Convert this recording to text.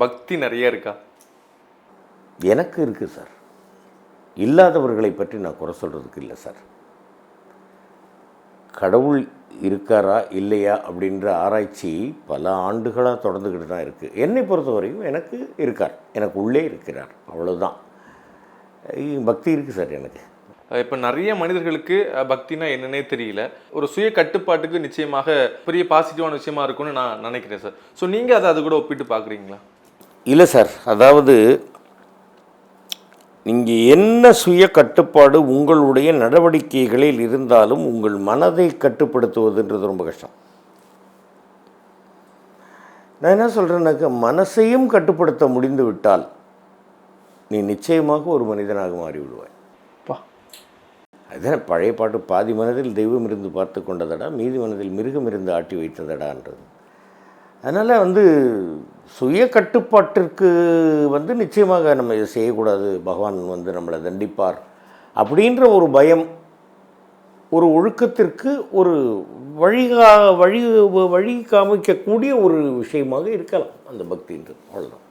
பக்தி நிறைய இருக்கா? எனக்கு இருக்குது சார். இல்லாதவர்களை பற்றி நான் குறை சொல்கிறதுக்கு இல்லை சார். கடவுள் இருக்காரா இல்லையா அப்படின்ற ஆராய்ச்சி பல ஆண்டுகளாக தொடர்ந்துக்கிட்டு தான் இருக்குது. என்னை பொறுத்தவரையும் எனக்கு இருக்கார், எனக்கு உள்ளே இருக்கிறார், அவ்வளோதான். பக்தி இருக்குது சார் எனக்கு. இப்போ நிறைய மனிதர்களுக்கு பக்தினா என்னன்னே தெரியல. ஒரு சுய கட்டுப்பாட்டுக்கு நிச்சயமாக பெரிய பாசிட்டிவான விஷயமா இருக்கும்னு நான் நினைக்கிறேன் சார். ஸோ நீங்கள் அதை அது கூட ஒப்பிட்டு பார்க்குறீங்களா? இல்லை சார், அதாவது நீங்கள் என்ன சுய கட்டுப்பாடு உங்களுடைய நடவடிக்கைகளில் இருந்தாலும் உங்கள் மனதை கட்டுப்படுத்துவதுன்றது ரொம்ப கஷ்டம். நான் என்ன சொல்கிறேன்னாக்க, மனசையும் கட்டுப்படுத்த முடிந்து விட்டால் நீ நிச்சயமாக ஒரு மனிதனாக மாறிவிடுவாய். அதுதான் பழைய பாட்டு, பாதி மனதில் தெய்வம் இருந்து பார்த்து கொண்டதடா, மீதி மனதில் மிருகம் இருந்து ஆட்டி வைத்ததடான்றது. அதனால் சுய கட்டுப்பாட்டிற்கு நிச்சயமாக நம்ம இதை செய்யக்கூடாது, பகவான் நம்மளை தண்டிப்பார் அப்படின்ற ஒரு பயம், ஒரு ஒழுக்கத்திற்கு ஒரு வழி காமிக்கக்கூடிய ஒரு விஷயமாக இருக்கலாம் அந்த பக்தின்றது. அவ்வளோதான்.